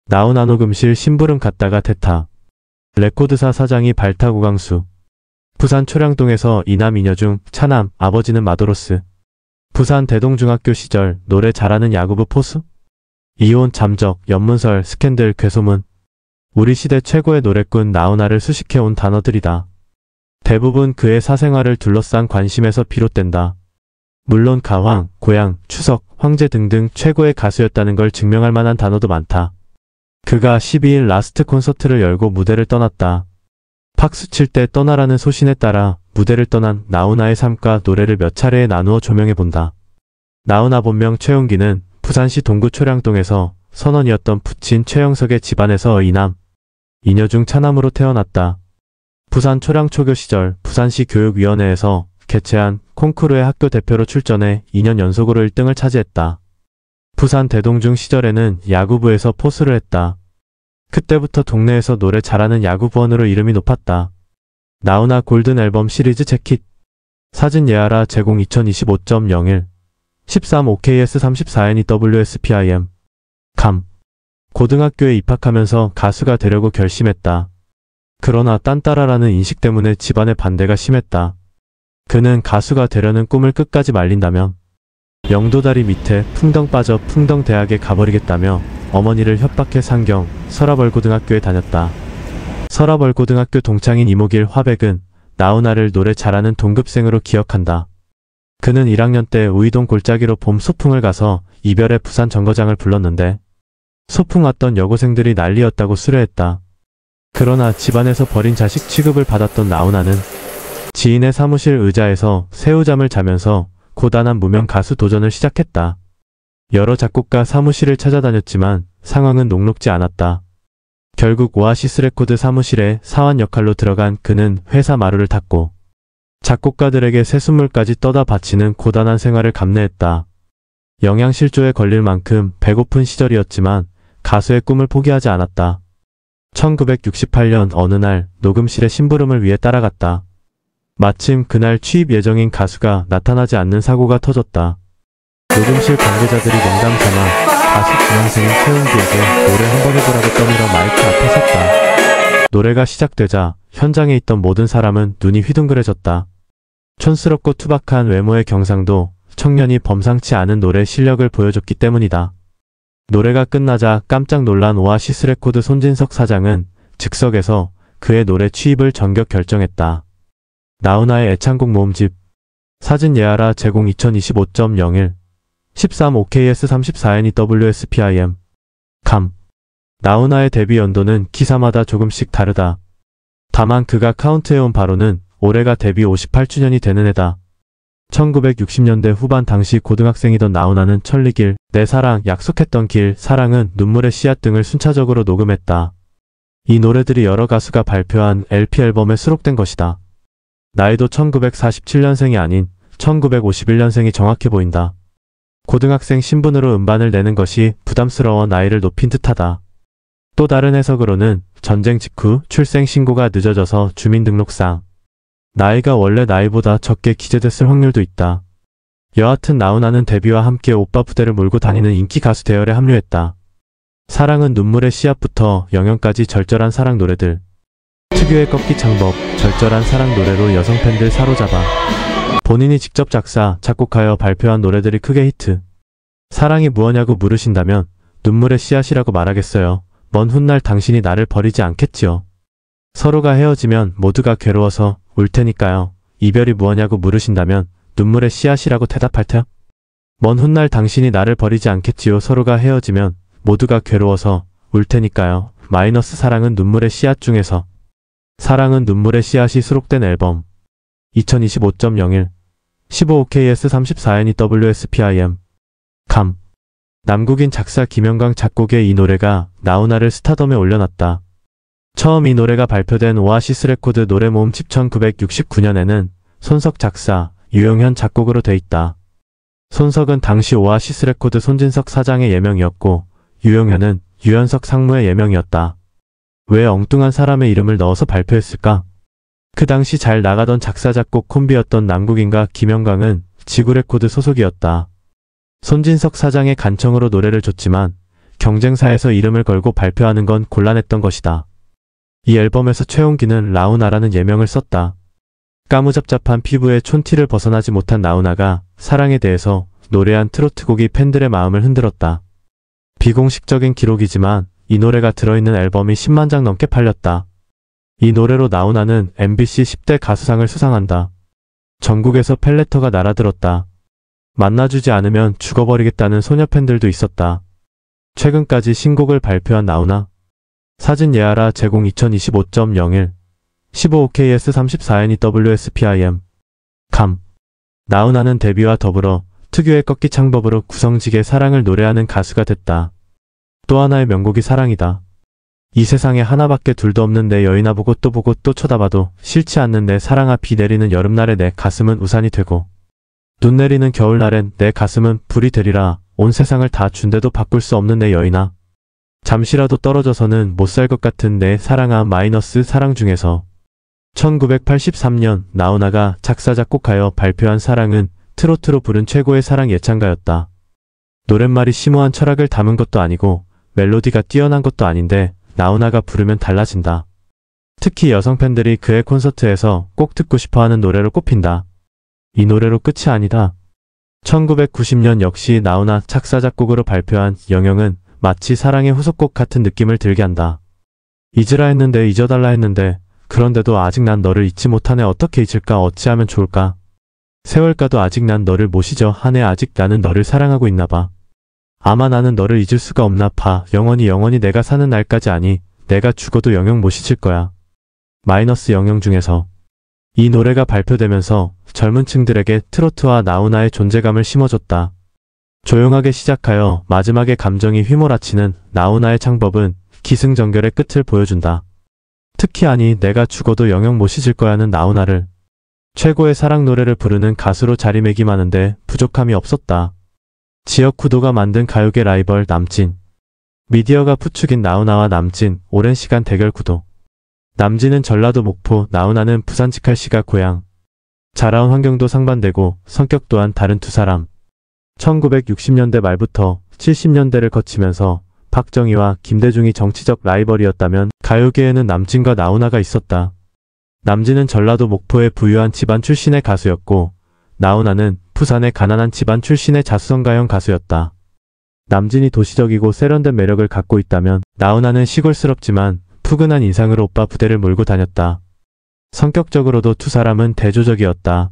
나훈아 녹음실 심부름 갔다가 대타. 레코드사 사장이 발타고 강수. 부산 초량동에서 이남 이녀 중 차남, 아버지는 마도로스. 부산 대동중학교 시절 노래 잘하는 야구부 포수? 이혼, 잠적, 연문설, 스캔들, 괴소문. 우리 시대 최고의 노래꾼 나훈아를 수식해온 단어들이다. 대부분 그의 사생활을 둘러싼 관심에서 비롯된다. 물론 가왕, 고향, 추석, 황제 등등 최고의 가수였다는 걸 증명할 만한 단어도 많다. 그가 12일 라스트 콘서트를 열고 무대를 떠났다. 팍수 칠 때 떠나라는 소신에 따라 무대를 떠난 나훈아의 삶과 노래를 몇 차례에 나누어 조명해본다. 나훈아 본명 최용기는 부산시 동구 초량동에서 선원이었던 부친 최영석의 집안에서 이남, 이녀 중 차남으로 태어났다. 부산 초량초교 시절 부산시 교육위원회에서 개최한 콩쿠르의 학교 대표로 출전해 2년 연속으로 1등을 차지했다. 부산 대동중 시절에는 야구부에서 포수를 했다. 그때부터 동네에서 노래 잘하는 야구부원으로 이름이 높았다. 나훈아 골든 앨범 시리즈 재킷. 사진 예아라 제공 2025.01 13 OKS 34N WSPIM. 감. 고등학교에 입학하면서 가수가 되려고 결심했다. 그러나 딴따라라는 인식 때문에 집안의 반대가 심했다. 그는 가수가 되려는 꿈을 끝까지 말린다면 영도다리 밑에 풍덩 빠져 풍덩대학에 가버리겠다며 어머니를 협박해 상경, 서라벌고등학교에 다녔다. 서라벌고등학교 동창인 이모길 화백은 나훈아를 노래 잘하는 동급생으로 기억한다. 그는 1학년 때 우이동 골짜기로 봄 소풍을 가서 이별의 부산 정거장을 불렀는데 소풍 왔던 여고생들이 난리였다고 수려했다. 그러나 집안에서 버린 자식 취급을 받았던 나훈아는 지인의 사무실 의자에서 새우잠을 자면서 고단한 무명 가수 도전을 시작했다. 여러 작곡가 사무실을 찾아다녔지만 상황은 녹록지 않았다. 결국 오아시스 레코드 사무실에 사원 역할로 들어간 그는 회사 마루를 탔고 작곡가들에게 새순물까지 떠다 바치는 고단한 생활을 감내했다. 영양실조에 걸릴 만큼 배고픈 시절이었지만 가수의 꿈을 포기하지 않았다. 1968년 어느 날 녹음실에 심부름을 위해 따라갔다. 마침 그날 취입 예정인 가수가 나타나지 않는 사고가 터졌다. 녹음실 관계자들이 농담 삼아 가수 지망생인 최용기에게 노래 한번 해보라고 떠밀어 마이크 앞에 섰다. 노래가 시작되자 현장에 있던 모든 사람은 눈이 휘둥그레졌다. 촌스럽고 투박한 외모의 경상도 청년이 범상치 않은 노래 실력을 보여줬기 때문이다. 노래가 끝나자 깜짝 놀란 오아시스 레코드 손진석 사장은 즉석에서 그의 노래 취입을 전격 결정했다. 나훈아의 애창곡 모음집. 사진 예아라 제공 2025.01 13 OKS 34N WSPIM. 감. 나훈아의 데뷔 연도는 기사마다 조금씩 다르다. 다만 그가 카운트해온 바로는 올해가 데뷔 58주년이 되는 해다. 1960년대 후반 당시 고등학생이던 나훈아는 천리길, 내 사랑, 약속했던 길, 사랑은 눈물의 씨앗 등을 순차적으로 녹음했다. 이 노래들이 여러 가수가 발표한 LP 앨범에 수록된 것이다. 나이도 1947년생이 아닌 1951년생이 정확해 보인다. 고등학생 신분으로 음반을 내는 것이 부담스러워 나이를 높인 듯하다. 또 다른 해석으로는 전쟁 직후 출생 신고가 늦어져서 주민등록상 나이가 원래 나이보다 적게 기재됐을 확률도 있다. 여하튼 나훈아는 데뷔와 함께 오빠 부대를 몰고 다니는 인기 가수 대열에 합류했다. 사랑은 눈물의 씨앗부터 영영까지 절절한 사랑 노래들. 특유의 꺾기 창법, 절절한 사랑 노래로 여성 팬들 사로잡아 본인이 직접 작사, 작곡하여 발표한 노래들이 크게 히트. 사랑이 무엇냐고 물으신다면 눈물의 씨앗이라고 말하겠어요. 먼 훗날 당신이 나를 버리지 않겠지요. 서로가 헤어지면 모두가 괴로워서 울 테니까요. 이별이 무엇냐고 물으신다면 눈물의 씨앗이라고 대답할 테요. 먼 훗날 당신이 나를 버리지 않겠지요. 서로가 헤어지면 모두가 괴로워서 울 테니까요. 마이너스 사랑은 눈물의 씨앗 중에서 사랑은 눈물의 씨앗이 수록된 앨범 2025.01 15 OKS 34N WSPIM. 감. 남국인 작사 김영광 작곡의 이 노래가 나훈아를 스타덤에 올려놨다. 처음 이 노래가 발표된 오아시스 레코드 노래 모음집 1969년에는 손석 작사, 유영현 작곡으로 돼 있다. 손석은 당시 오아시스 레코드 손진석 사장의 예명이었고 유영현은 유연석 상무의 예명이었다. 왜 엉뚱한 사람의 이름을 넣어서 발표했을까? 그 당시 잘 나가던 작사 작곡 콤비였던 남국인과 김영광은 지구레코드 소속이었다. 손진석 사장의 간청으로 노래를 줬지만 경쟁사에서 이름을 걸고 발표하는 건 곤란했던 것이다. 이 앨범에서 최홍기는 라우나라는 예명을 썼다. 까무잡잡한 피부에 촌티를 벗어나지 못한 나훈아가 사랑에 대해서 노래한 트로트곡이 팬들의 마음을 흔들었다. 비공식적인 기록이지만 이 노래가 들어있는 앨범이 10만 장 넘게 팔렸다. 이 노래로 나훈아는 MBC 10대 가수상을 수상한다. 전국에서 팬레터가 날아들었다. 만나주지 않으면 죽어버리겠다는 소녀 팬들도 있었다. 최근까지 신곡을 발표한 나훈아. 사진 예아라 제공 2025.01 15OKS34NEWSPIM 감. 나훈아는 데뷔와 더불어 특유의 꺾기 창법으로 구성지게 사랑을 노래하는 가수가 됐다. 또 하나의 명곡이 사랑이다. 이 세상에 하나밖에 둘도 없는 내 여인아 보고 또 쳐다봐도 싫지 않는 내 사랑아. 비 내리는 여름날에 내 가슴은 우산이 되고 눈 내리는 겨울날엔 내 가슴은 불이 되리라. 온 세상을 다 준대도 바꿀 수 없는 내 여인아. 잠시라도 떨어져서는 못 살 것 같은 내 사랑아. 마이너스 사랑 중에서 1983년 나훈아가 작사 작곡하여 발표한 사랑은 트로트로 부른 최고의 사랑 예찬가였다. 노랫말이 심오한 철학을 담은 것도 아니고 멜로디가 뛰어난 것도 아닌데 나훈아가 부르면 달라진다. 특히 여성 팬들이 그의 콘서트에서 꼭 듣고 싶어하는 노래로 꼽힌다. 이 노래로 끝이 아니다. 1990년 역시 나훈아 작사 작곡으로 발표한 영영은 마치 사랑의 후속곡 같은 느낌을 들게 한다. 잊으라 했는데 잊어달라 했는데 그런데도 아직 난 너를 잊지 못하네. 어떻게 잊을까? 어찌하면 좋을까? 세월가도 아직 난 너를 못 잊어 하네. 아직 나는 너를 사랑하고 있나봐. 아마 나는 너를 잊을 수가 없나 봐. 영원히 내가 사는 날까지. 아니 내가 죽어도 영영 못 잊을 거야. 마이너스 영영 중에서 이 노래가 발표되면서 젊은 층들에게 트로트와 나훈아의 존재감을 심어줬다. 조용하게 시작하여 마지막에 감정이 휘몰아치는 나훈아의 창법은 기승전결의 끝을 보여준다. 특히 아니 내가 죽어도 영영 못 잊을 거야는 나훈아를 최고의 사랑 노래를 부르는 가수로 자리매김하는데 부족함이 없었다. 지역 구도가 만든 가요계 라이벌 남진. 미디어가 부추긴 나훈아와 남진 오랜 시간 대결 구도. 남진은 전라도 목포, 나훈아는 부산 직할시가 고향. 자라온 환경도 상반되고 성격 또한 다른 두 사람. 1960년대 말부터 70년대를 거치면서 박정희와 김대중이 정치적 라이벌이었다면 가요계에는 남진과 나훈아가 있었다. 남진은 전라도 목포의 부유한 집안 출신의 가수였고 나훈아는 부산의 가난한 집안 출신의 자수성가형 가수였다. 남진이 도시적이고 세련된 매력을 갖고 있다면 나훈아는 시골스럽지만 푸근한 인상으로 오빠 부대를 몰고 다녔다. 성격적으로도 두 사람은 대조적이었다.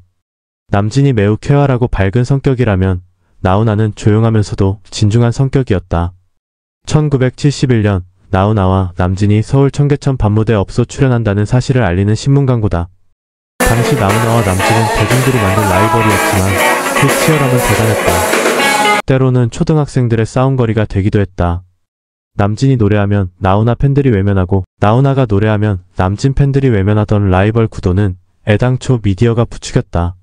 남진이 매우 쾌활하고 밝은 성격이라면 나훈아는 조용하면서도 진중한 성격이었다. 1971년 나훈아와 남진이 서울 청계천 밤무대 업소 출연한다는 사실을 알리는 신문 광고다. 당시 나훈아와 남진은 대중들이 만든 라이벌이었지만 그 치열함은 대단했다. 때로는 초등학생들의 싸움거리가 되기도 했다. 남진이 노래하면 나훈아 팬들이 외면하고 나훈아가 노래하면 남진 팬들이 외면하던 라이벌 구도는 애당초 미디어가 부추겼다.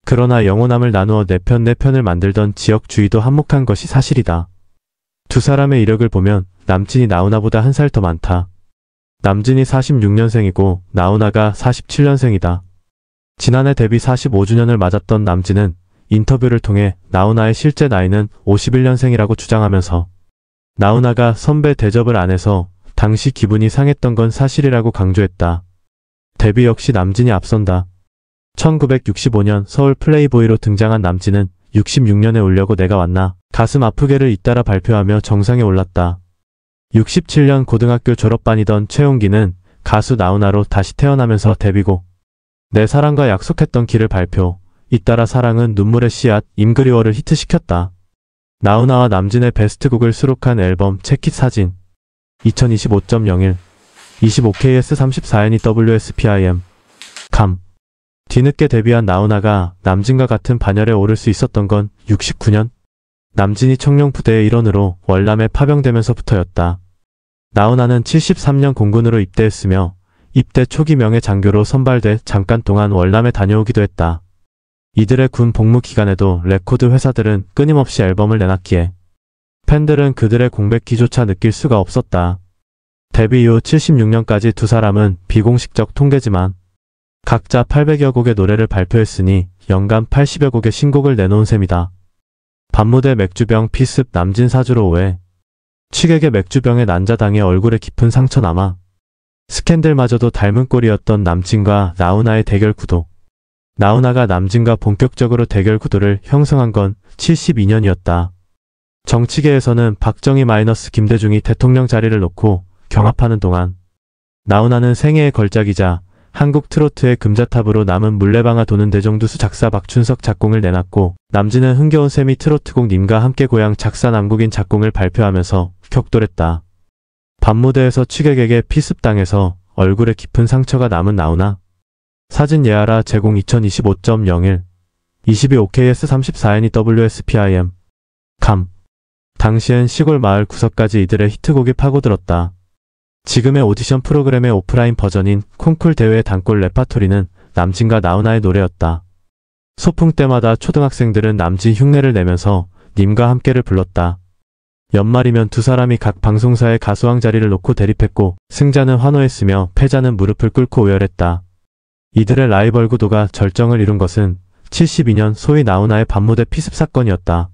그러나 영호남을 나누어 네 편을 만들던 지역주의도 한몫한 것이 사실이다. 두 사람의 이력을 보면 남진이 나훈아보다 한 살 더 많다. 남진이 46년생이고 나훈아가 47년생이다. 지난해 데뷔 45주년을 맞았던 남진은 인터뷰를 통해 나훈아의 실제 나이는 51년생이라고 주장하면서 나훈아가 선배 대접을 안 해서 당시 기분이 상했던 건 사실이라고 강조했다. 데뷔 역시 남진이 앞선다. 1965년 서울 플레이보이로 등장한 남진은 66년에 오려고 내가 왔나 가슴 아프게를 잇따라 발표하며 정상에 올랐다. 67년 고등학교 졸업반이던 최홍기는 가수 나훈아로 다시 태어나면서 데뷔곡 내 사랑과 약속했던 길을 발표. 잇따라 사랑은 눈물의 씨앗, 임그리워를 히트시켰다. 나훈아와 남진의 베스트곡을 수록한 앨범 체킷 사진 2025.01 25KS34NEWSPIM 감. 뒤늦게 데뷔한 나훈아가 남진과 같은 반열에 오를 수 있었던 건 69년 남진이 청룡 부대의 일원으로 월남에 파병되면서부터였다. 나훈아는 73년 공군으로 입대했으며 입대 초기 명예장교로 선발돼 잠깐 동안 월남에 다녀오기도 했다. 이들의 군 복무 기간에도 레코드 회사들은 끊임없이 앨범을 내놨기에 팬들은 그들의 공백기조차 느낄 수가 없었다. 데뷔 이후 76년까지 두 사람은 비공식적 통계지만 각자 800여 곡의 노래를 발표했으니 연간 80여 곡의 신곡을 내놓은 셈이다. 밤무대 맥주병 피습 남진 사주로 오해 취객의 맥주병에 난자당해 얼굴에 깊은 상처 남아 스캔들마저도 닮은 꼴이었던 남진과 나훈아의 대결 구도. 나훈아가 남진과 본격적으로 대결 구도를 형성한 건 72년이었다. 정치계에서는 박정희 마이너스 김대중이 대통령 자리를 놓고 경합하는 동안 나훈아는 생애의 걸작이자 한국 트로트의 금자탑으로 남은 물레방아 도는 대종두수 작사 박춘석 작곡을 내놨고, 남진은 흥겨운 세미 트로트곡 님과 함께 고향 작사 남국인 작곡을 발표하면서 격돌했다. 밤무대에서 취객에게 피습당해서 얼굴에 깊은 상처가 남은 나훈아. 사진 예하라 제공 2025.01 22OKS 34NE WSPIM 감. 당시엔 시골 마을 구석까지 이들의 히트곡이 파고들었다. 지금의 오디션 프로그램의 오프라인 버전인 콩쿨 대회의 단골 레파토리는 남진과 나훈아의 노래였다. 소풍 때마다 초등학생들은 남진 흉내를 내면서 님과 함께를 불렀다. 연말이면 두 사람이 각 방송사의 가수왕 자리를 놓고 대립했고, 승자는 환호했으며 패자는 무릎을 꿇고 오열했다. 이들의 라이벌 구도가 절정을 이룬 것은 72년 소위 나훈아의 밤무대 피습 사건이었다.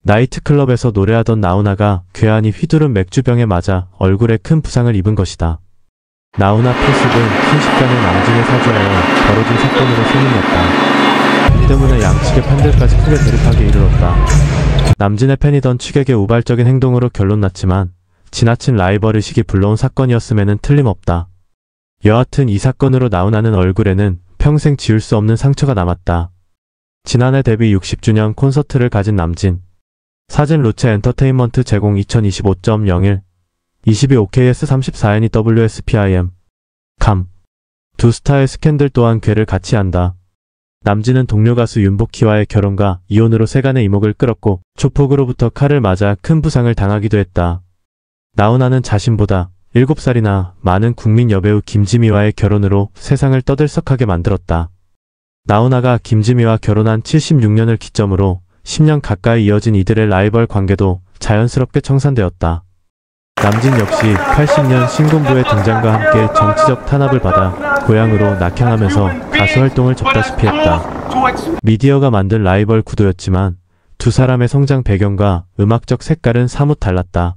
나이트클럽에서 노래하던 나훈아가 괴한이 휘두른 맥주병에 맞아 얼굴에 큰 부상을 입은 것이다. 나훈아 피습은 순식간에 남진의 사주하여 벌어진 사건으로 소문났다. 이 때문에 양측의 팬들까지 크게 대립하게 이르렀다. 남진의 팬이던 취객의 우발적인 행동으로 결론났지만 지나친 라이벌의식이 불러온 사건이었음에는 틀림없다. 여하튼 이 사건으로 나훈아는 얼굴에는 평생 지울 수 없는 상처가 남았다. 지난해 데뷔 60주년 콘서트를 가진 남진. 사진 루체 엔터테인먼트 제공 2025.01 22OKS 34NE WSPIM 감. 두 스타의 스캔들 또한 궤를 같이 한다. 남진은 동료 가수 윤복희와의 결혼과 이혼으로 세간의 이목을 끌었고, 조폭으로부터 칼을 맞아 큰 부상을 당하기도 했다. 나훈아는 자신보다 7살이나 많은 국민 여배우 김지미와의 결혼으로 세상을 떠들썩하게 만들었다. 나훈아가 김지미와 결혼한 76년을 기점으로 10년 가까이 이어진 이들의 라이벌 관계도 자연스럽게 청산되었다. 남진 역시 80년 신군부의 등장과 함께 정치적 탄압을 받아 고향으로 낙향하면서 가수 활동을 접다시피 했다. 미디어가 만든 라이벌 구도였지만 두 사람의 성장 배경과 음악적 색깔은 사뭇 달랐다.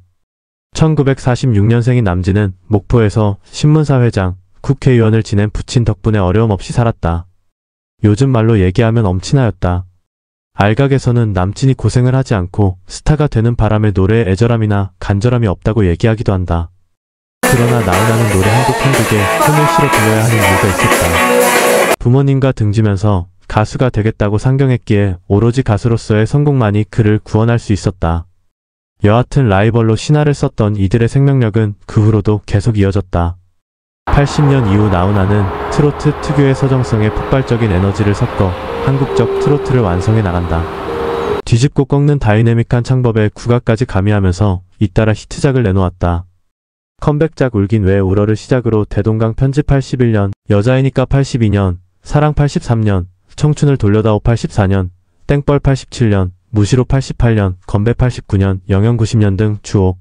1946년생인 남진은 목포에서 신문사 회장, 국회의원을 지낸 부친 덕분에 어려움 없이 살았다. 요즘 말로 얘기하면 엄친아였다. 알각에서는 남친이 고생을 하지 않고 스타가 되는 바람에 노래에 애절함이나 간절함이 없다고 얘기하기도 한다. 그러나 나훈아는 노래 한곡에 손을 실어 불러야 하는 이유가 있었다. 부모님과 등지면서 가수가 되겠다고 상경했기에 오로지 가수로서의 성공만이 그를 구원할 수 있었다. 여하튼 라이벌로 신화를 썼던 이들의 생명력은 그 후로도 계속 이어졌다. 80년 이후 나훈아는 트로트 특유의 서정성에 폭발적인 에너지를 섞어 한국적 트로트를 완성해 나간다. 뒤집고 꺾는 다이내믹한 창법에 국악까지 가미하면서 잇따라 히트작을 내놓았다. 컴백작 울긴 왜 울어를 시작으로 대동강 편집 81년, 여자이니까 82년, 사랑 83년, 청춘을 돌려다오 84년, 땡벌 87년, 무시로 88년, 건배 89년, 영영 90년 등 주옥.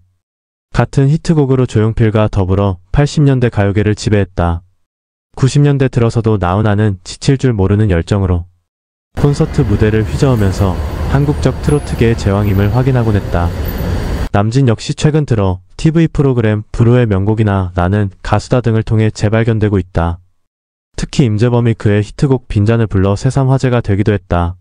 같은 히트곡으로 조용필과 더불어 80년대 가요계를 지배했다. 90년대 들어서도 나훈아는 지칠 줄 모르는 열정으로 콘서트 무대를 휘저으면서 한국적 트로트계의 제왕임을 확인하곤 했다. 남진 역시 최근 들어 TV 프로그램 브루의 명곡이나 나는 가수다 등을 통해 재발견되고 있다. 특히 임재범이 그의 히트곡 빈잔을 불러 새삼 화제가 되기도 했다.